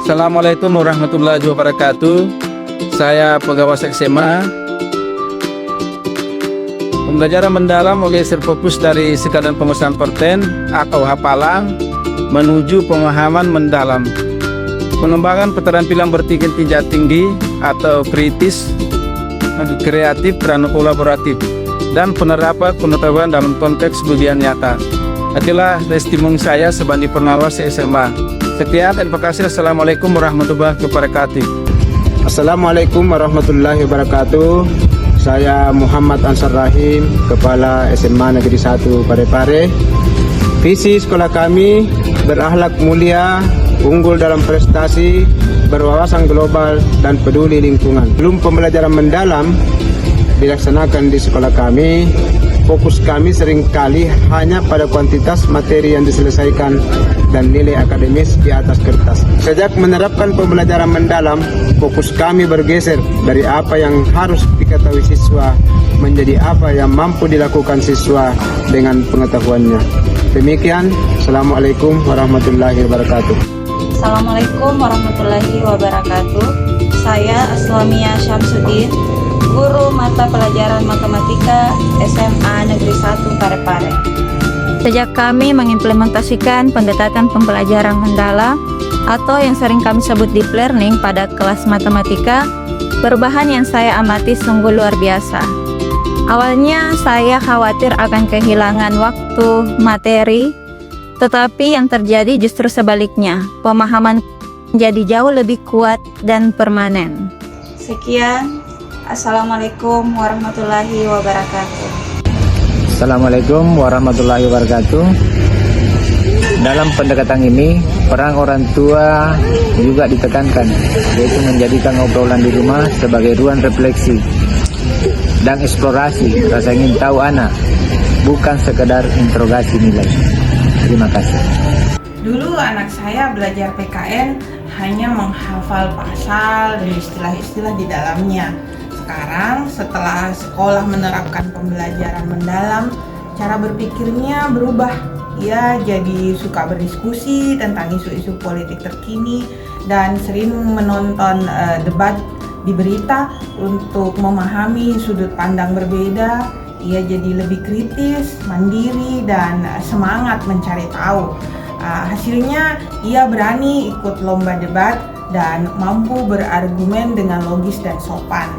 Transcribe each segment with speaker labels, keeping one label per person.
Speaker 1: Assalamualaikum warahmatullahi wabarakatuh. Saya pegawai SMA. Pembelajaran mendalam menggeser fokus dari sekadar penguasaan perten atau hafalan menuju pemahaman mendalam. Pengembangan keterampilan berpikir tingkat tinggi atau kritis, kreatif dan kolaboratif, dan penerapan pengetahuan dalam konteks kemudian nyata. Itulah testimoni saya sebagai pengawas SMA. Sekian, terima kasih. Assalamualaikum warahmatullahi wabarakatuh.
Speaker 2: Assalamualaikum warahmatullahi wabarakatuh. Saya Muhammad Ansar Rahim, Kepala SMA Negeri 1 Parepare. Visi sekolah kami berakhlak mulia, unggul dalam prestasi, berwawasan global, dan peduli lingkungan. Belum pembelajaran mendalam dilaksanakan di sekolah kami, fokus kami seringkali hanya pada kuantitas materi yang diselesaikan dan nilai akademis di atas kertas. Sejak menerapkan pembelajaran mendalam, fokus kami bergeser dari apa yang harus diketahui siswa menjadi apa yang mampu dilakukan siswa dengan pengetahuannya. Demikian, Assalamualaikum warahmatullahi wabarakatuh.
Speaker 3: Assalamualaikum warahmatullahi wabarakatuh. Saya Aslamia Syamsuddin, guru mata pelajaran matematika SMA Negeri 1 Parepare. Sejak kami mengimplementasikan pendekatan pembelajaran mendalam atau yang sering kami sebut deep learning pada kelas matematika, perubahan yang saya amati sungguh luar biasa. Awalnya saya khawatir akan kehilangan waktu materi, tetapi yang terjadi justru sebaliknya. Pemahaman menjadi jauh lebih kuat dan permanen. Sekian. Assalamualaikum warahmatullahi wabarakatuh.
Speaker 4: Assalamualaikum warahmatullahi wabarakatuh. Dalam pendekatan ini, peran orang tua juga ditekankan, yaitu menjadikan obrolan di rumah sebagai ruang refleksi dan eksplorasi rasa ingin tahu anak, bukan sekedar interogasi nilai. Terima kasih.
Speaker 5: Dulu anak saya belajar PKN hanya menghafal pasal dan istilah-istilah di dalamnya. Sekarang setelah sekolah menerapkan pembelajaran mendalam, cara berpikirnya berubah. Ia jadi suka berdiskusi tentang isu-isu politik terkini dan sering menonton debat di berita untuk memahami sudut pandang berbeda. Ia jadi lebih kritis, mandiri, dan semangat mencari tahu. Hasilnya ia berani ikut lomba debat dan mampu berargumen dengan logis dan sopan.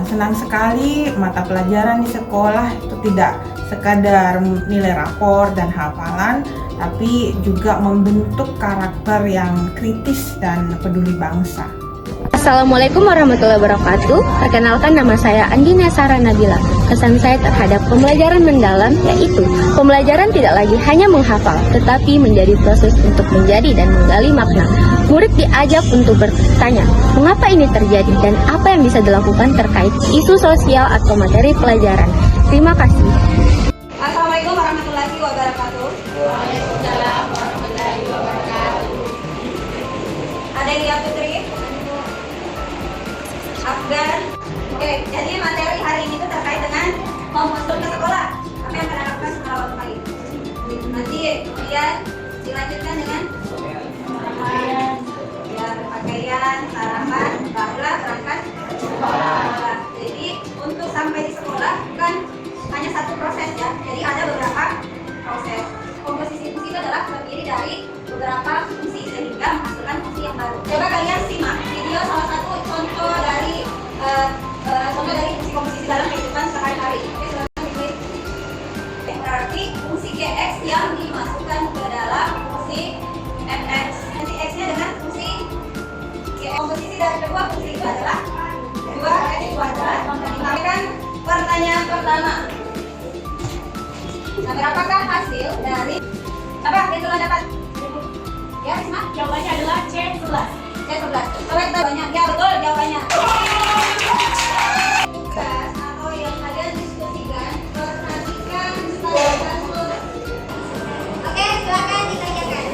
Speaker 5: Senang sekali mata pelajaran di sekolah itu tidak sekadar nilai rapor dan hafalan, tapi juga membentuk karakter yang kritis dan peduli bangsa.
Speaker 6: Assalamualaikum warahmatullahi wabarakatuh. Perkenalkan, nama saya Andina Sarah Nabila. Kesan saya terhadap pembelajaran mendalam yaitu pembelajaran tidak lagi hanya menghafal, tetapi menjadi proses untuk menjadi dan menggali makna. Murid diajak untuk bertanya, mengapa ini terjadi dan apa yang bisa dilakukan terkait isu sosial atau materi pelajaran. Terima kasih.
Speaker 3: Assalamualaikum warahmatullahi wabarakatuh. Waalaikumsalam warahmatullahi wabarakatuh. Adelia Putri, Afgan. Oke, jadi materi hari ini itu terkait dengan mau masuk ke sekolah. Apa yang akan lakukan setelah waktu pagi? Nanti kemudian dilanjutkan dengan ya, berpakaian, sarapan, barulah berangkat sekolah. Jadi untuk sampai di sekolah bukan hanya satu proses ya. Jadi ada beberapa proses. Komposisi fungsi itu adalah terdiri dari beberapa fungsi sehingga menghasilkan fungsi yang baru. Coba kalian simak video salah satu contoh dari fungsi komposisi dalam kehidupan sehari-hari. Oke, silakan diklik. Berarti fungsi Gx yang dimasukkan ke dalam fungsi Fx. Nanti x-nya dengan fungsi komposisi dari kedua fungsi itu adalah 2x kuadrat. Dipakai pertanyaan pertama. Nah, berapakah hasil dari apa yang telah dapat? Ya, Risma? Jawabannya adalah C11. C11. Coba kita banyak. Ya, betul jawabannya. Tugas atau yang kalian diskusikan, perhatikan kasus. Oke, silakan ditanyakan.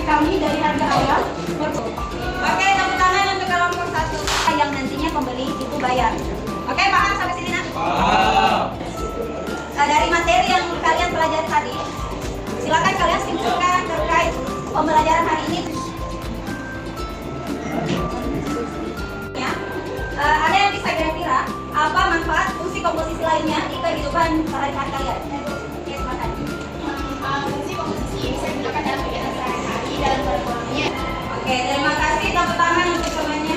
Speaker 7: kami dari harga awal.
Speaker 3: Oke, tepuk tangan untuk kelompok 1 yang nantinya pembeli itu bayar. Oke, paham sampai sini nak? Dari materi yang kalian pelajari tadi, silakan kalian simpulkan terkait pembelajaran hari ini. Ya, ada yang bisa kira-kira apa manfaat fungsi komposisi lainnya di kehidupan sehari-hari kalian? Oke, silakan.
Speaker 7: Fungsi komposisi bisa digunakan dalam kegiatan sehari-hari dalam perekonomian.
Speaker 3: Oke, terima kasih. Tepuk tangan untuk semuanya.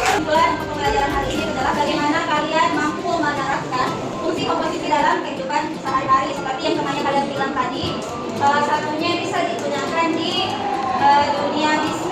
Speaker 3: Kesimpulan untuk pembelajaran hari ini adalah bagaimana kalian mampu menerapkan fungsi komposisi dalam kehidupan sehari-hari seperti yang kemarin kalian bilang tadi. Salah satunya bisa digunakan di dunia bisnis.